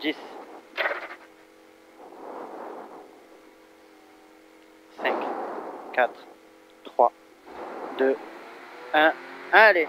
10, 5, 4, 3, 2, 1, allez,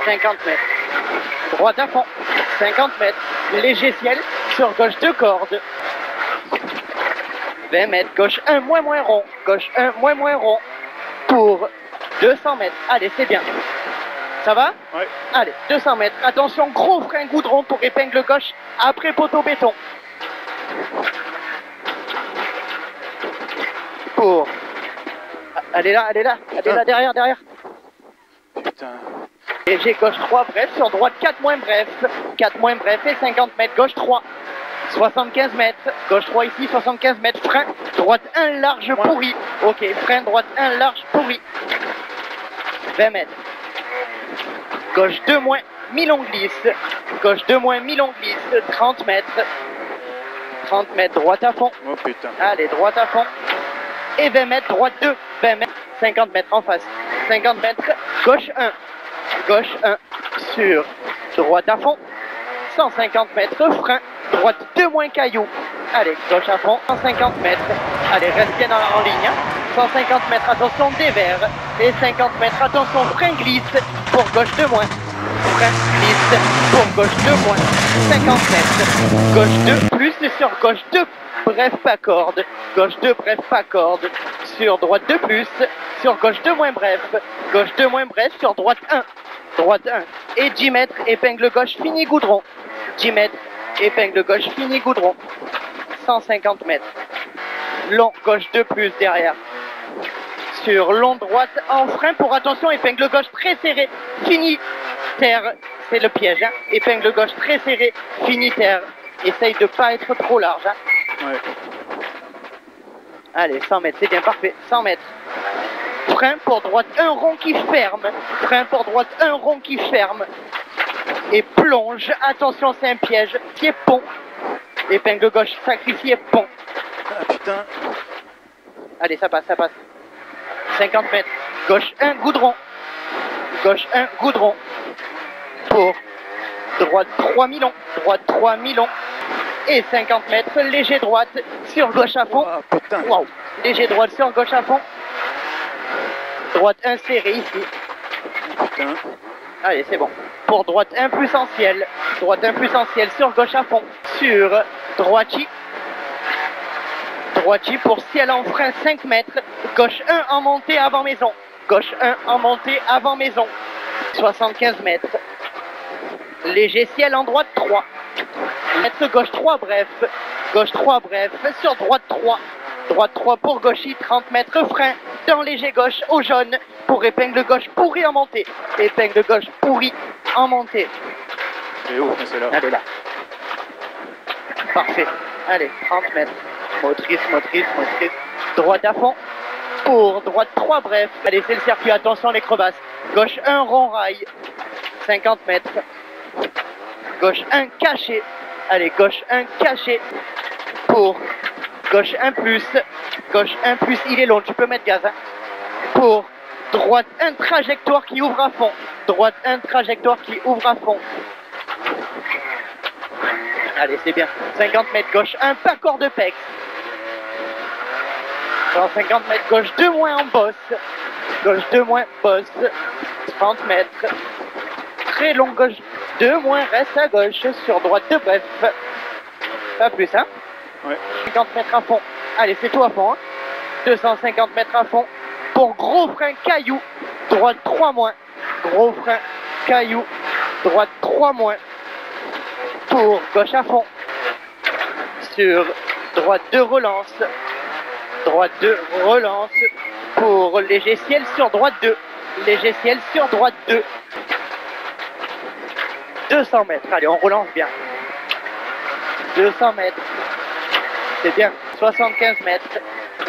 50 mètres, droite à fond, 50 mètres, léger ciel, sur gauche 2 cordes, 20 mètres, gauche 1 moins rond, gauche 1 moins rond, pour 200 mètres, allez c'est bien, ça va? Oui. Allez, 200 mètres, attention, gros frein goudron pour épingle gauche, après poteau béton, pour, elle est là, derrière, Putain. léger gauche 3 bref, sur droite 4 moins bref, 4 moins bref et 50 mètres, gauche 3, 75 mètres, gauche 3 ici, 75 mètres, frein, droite 1 large pourri, ok, frein, droite 1 large pourri, 20 mètres, gauche 2 moins, mi-long glisse, gauche 2 moins, mi-long glisse, 30 mètres, droite à fond, Oh putain. allez, droite à fond, et 20 mètres, droite 2, 20 mètres, 50 mètres en face, 50 mètres, gauche 1, sur droite à fond, 150 mètres, frein, droite 2 moins caillou, allez, gauche à fond, 150 mètres, allez, reste bien en ligne, 150 mètres, attention, dévers, et 50 mètres, attention, frein glisse, pour gauche 2 moins, frein glisse, pour gauche 2 moins, 50 mètres, gauche 2 plus, sur gauche 2, bref pas corde, gauche 2 bref pas corde, sur droite 2 plus, sur gauche 2 moins bref, gauche 2 moins bref, sur droite 1, et 10 mètres, épingle gauche, fini goudron, 10 mètres, épingle gauche, fini goudron, 150 mètres, long gauche 2 plus derrière, sur long droite en frein pour attention, épingle gauche très serré, fini terre, c'est le piège, hein. Épingle gauche très serré, fini terre, essaye de pas être trop large, hein. Ouais. Allez, 100 mètres, c'est bien parfait, 100 mètres. Frein pour droite, un rond qui ferme. Frein pour droite, un rond qui ferme. Et plonge, attention, c'est un piège. Pied pont. Épingle gauche, sacrifié, pont. Ah putain. Allez, ça passe. 50 mètres. Gauche 1, goudron. Gauche 1, goudron. Pour droite 3 mi-long. Droite 3 mi-long. Et 50 mètres, léger droite sur gauche à fond. Oh putain. Wow. Léger droite sur gauche à fond. Droite 1 serré ici. Putain. Allez, c'est bon. Pour droite 1 plus en ciel. Droite 1 plus en ciel sur gauche à fond. Sur droiti. Droiti pour ciel en frein 5 mètres. Gauche 1 en montée avant maison. Gauche 1 en montée avant maison. 75 mètres. Léger ciel en droite 3. Mètre gauche 3 bref. Gauche 3 bref. Sur droite 3. Droite 3 pour gauchi. 30 mètres frein. Dans léger gauche au jaune. Pour épingle gauche pourri en montée. Épingle gauche pourri en montée. C'est où c'est là? Elle est là. Parfait. Allez, 30 mètres. Motrice. Droite à fond. Pour droite 3 bref. Allez, c'est le circuit. Attention les crevasses. Gauche 1 rond rail. 50 mètres. Gauche 1 caché. Allez, gauche 1 caché. Pour gauche 1 plus. Gauche 1 plus. Il est long. Tu peux mettre gaz. Hein. Pour droite 1 trajectoire qui ouvre à fond. Droite 1 trajectoire qui ouvre à fond. Allez, c'est bien. 50 mètres gauche 1, pas corps de pex. 150 mètres gauche 2 moins en bosse. Gauche 2 moins bosse. 30 mètres. Très long gauche 2 moins reste à gauche. Sur droite 2 bref. Pas plus, hein. Ouais. 50 mètres à fond. Allez, c'est tout à fond. Hein. 250 mètres à fond. Pour gros frein caillou. Droite 3 moins. Gros frein caillou. Droite 3 moins. Pour gauche à fond. Sur droite 2 relance. Droite 2 relance. Pour léger ciel sur droite 2. Léger ciel sur droite 2. 200 mètres. Allez, on relance bien. 200 mètres. C'est bien. 75 mètres.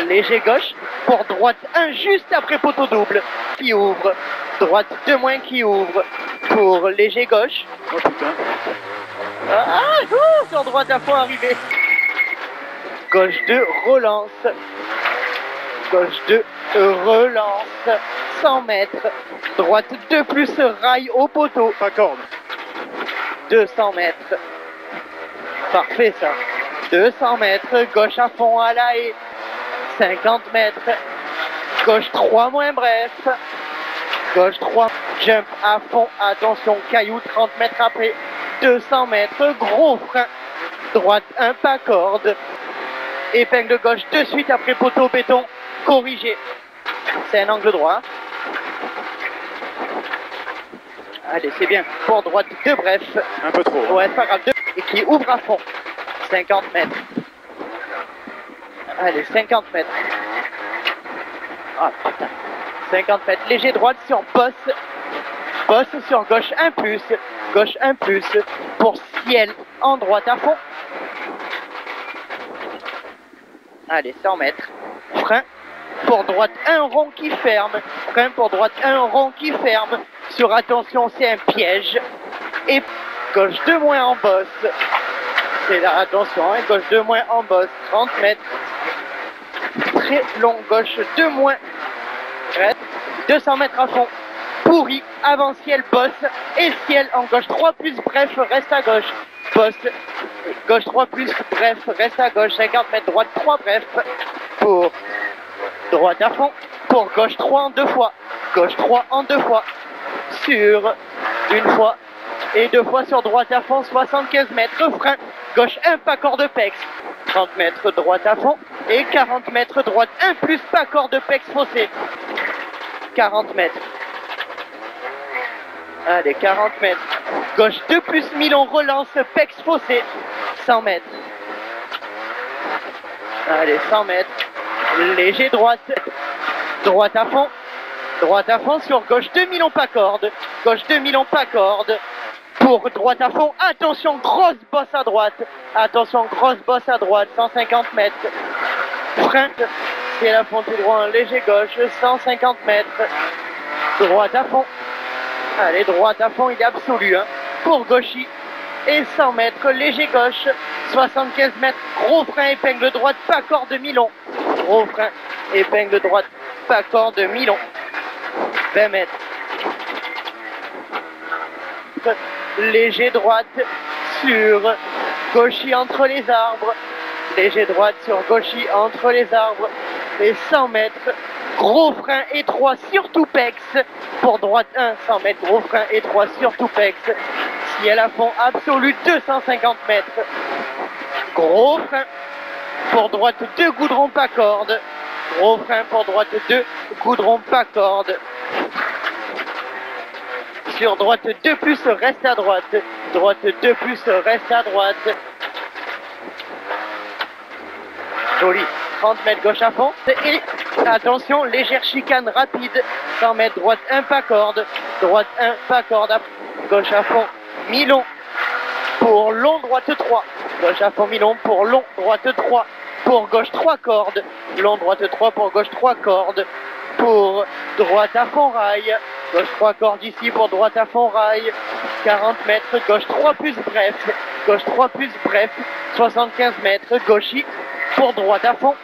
Léger gauche. Pour droite 1 juste après poteau double. Qui ouvre. Droite 2 moins qui ouvre. Pour léger gauche. Oh putain. Sur droite à fond arrivé. Gauche 2 relance. Gauche 2 relance. 100 mètres. Droite 2 plus rail au poteau. Pas corde. 200 mètres. Parfait ça. 200 mètres, gauche à fond à la haie. 50 mètres. Gauche 3 moins bref. Gauche 3, jump à fond. Attention, caillou 30 mètres après. 200 mètres, gros frein. Droite 1, pas corde. Épingle gauche de suite après poteau béton. Corrigé. C'est un angle droit. Allez, c'est bien. Pour droite 2 bref. Un peu trop. Ouais, c'est pas grave. 2. Et qui ouvre à fond. 50 mètres. Allez, 50 mètres. Ah putain. 50 mètres. Léger droite sur bosse. Bosse sur gauche 1 plus. Gauche 1 plus. Pour ciel en droite à fond. Allez, 100 mètres. Frein. Pour droite 1 rond qui ferme. Frein pour droite 1 rond qui ferme. Sur attention, c'est un piège. Et gauche 2 moins en bosse. C'est là, attention, hein, gauche 2 moins en bosse. 30 mètres. Très long, gauche 2 moins. 200 mètres à fond. Pourri, avant ciel, bosse. Et ciel en gauche 3 plus, bref, reste à gauche. Bosse. Gauche 3 plus, bref, reste à gauche. 50 mètres, droite 3, bref. Pour droite à fond. Pour gauche 3 en 2 fois. Gauche 3 en 2 fois. Sur une fois. Et 2 fois sur droite à fond. 75 mètres, frein. Gauche 1, pas corde pex. 30 mètres, droite à fond. Et 40 mètres, droite 1 plus, pas corde pex fossé. 40 mètres. Allez, 40 mètres. Gauche 2 plus, Milon relance, pex fossé. 100 mètres. Allez, 100 mètres. Léger droite. Droite à fond. Droite à fond sur gauche 2 Milon pas corde. Gauche 2 Milon pas corde. Pour droite à fond. Attention, grosse bosse à droite. Attention, grosse bosse à droite. 150 mètres. Frein. C'est la fond tout droit. Léger gauche. 150 mètres. Droite à fond. Allez, droite à fond, il est absolu. Hein. Pour gauchy. Et 100 mètres. Léger gauche. 75 mètres. Gros frein, épingle droite. Pas corde Milon. Gros frein. Épingle droite. Pas corde Milon. 20 mètres. Léger droite sur gauchy entre les arbres. Léger droite sur gauchy entre les arbres. Et 100 mètres. Gros frein étroit sur tout pex. Pour droite 1, 100 mètres. Gros frein étroit sur tout pex. Ciel à fond absolu, 250 mètres. Gros frein. Pour droite 2 goudrons pas corde. Gros frein pour droite 2 goudrons pas corde. Sur droite 2 plus, reste à droite. Droite 2 plus, reste à droite. Joli. 30 mètres gauche à fond. Et attention, légère chicane rapide. 100 mètres droite 1 pas corde. Droite 1 pas corde. Gauche à fond. Milon. Pour long droite 3. Gauche à fond Milon pour long droite 3. Pour gauche 3 cordes. Long droite 3 pour gauche 3 cordes. Pour droite à fond rail. Gauche 3 cordes ici pour droite à fond rail. 40 mètres. Gauche 3 plus bref. Gauche 3 plus bref. 75 mètres. Gauchy pour droite à fond.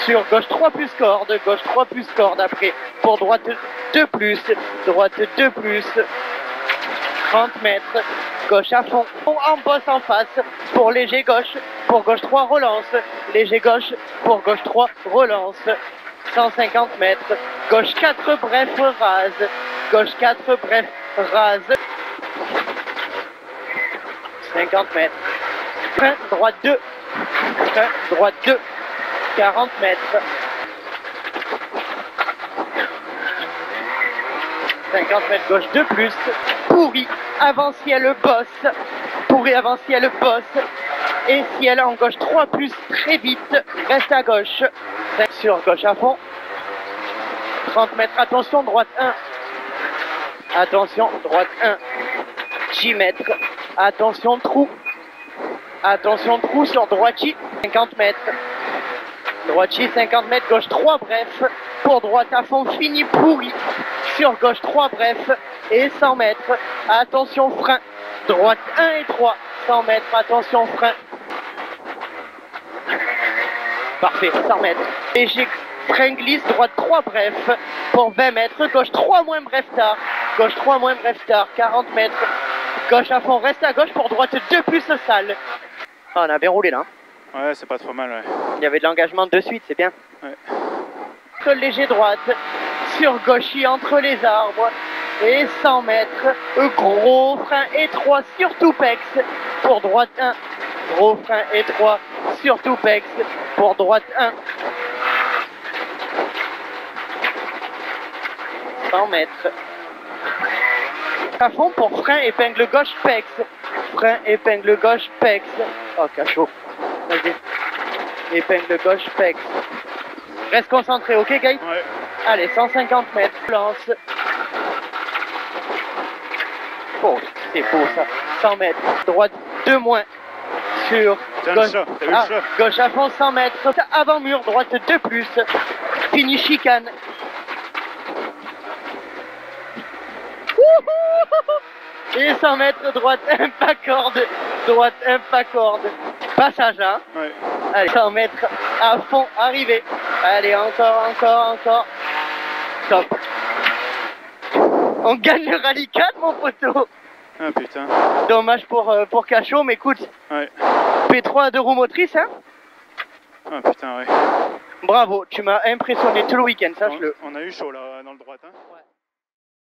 Sur gauche 3 plus corde. Gauche 3 plus corde après. Pour droite 2 plus. Droite 2 plus. 30 mètres. Gauche à fond. En bosse en face. Pour léger gauche. Pour gauche 3 relance. Léger gauche. Pour gauche 3 relance. 150 mètres. Gauche 4 bref rase. Gauche 4 bref rase. 50 mètres. Frein droite 2. Frein droite 2. 40 mètres. 50 mètres gauche 2 plus. Pourri. Avant ciel bosse. Pourri avant ciel bosse. Et ciel en gauche 3 plus très vite. Reste à gauche. Sur gauche à fond. 30 mètres. Attention, droite 1. Attention, droite 1. 10 mètres. Attention, trou. Attention, trou sur droite-chi. 50 mètres. Droite-chi, 50 mètres. Gauche 3, bref. Pour droite à fond, fini pourri. Sur gauche 3, bref. Et 100 mètres. Attention, frein. Droite 1 et 3. 100 mètres. Attention, frein. Parfait, 100 mètres. Léger frein glisse, droite 3 bref. Pour 20 mètres, gauche 3 moins bref tard. Gauche 3 moins bref tard, 40 mètres. Gauche à fond, reste à gauche pour droite 2 plus sale. Ah, on a bien roulé là. Ouais, c'est pas trop mal, ouais. Il y avait de l'engagement de suite, c'est bien. Ouais. Sur léger droite, sur gauchis entre les arbres. Et 100 mètres, gros frein étroit sur Toupex. Pour droite 1. Gros frein étroit sur Toupex. Pour droite 1. 100 mètres. À fond pour frein épingle gauche Pex. Frein épingle gauche Pex. Oh, cachot. Vas-y. Épingle gauche Pex. Reste concentré, ok, Gaël? Ouais. Allez, 150 mètres. Lance. Oh, c'est beau ça. 100 mètres. Droite 2 moins. Sur Tiens, gauche. le chat. T'as vu le chat? Gauche à fond 100 mètres. Avant mur, droite 2 plus. Fini chicane. Et 100 mètres, droite, un pas corde. Droite, un pas corde. Passage là. Ouais. Allez, 100 mètres à fond, arrivé. Allez, encore. Top. On gagne le rallye 4, mon poteau. Ah putain. Dommage pour Cachot, mais écoute. Ouais. P3 à 2 roues motrices, hein. Ah putain, ouais. Bravo, tu m'as impressionné tout le week-end, sache-le. On a eu chaud là, dans le droit, hein.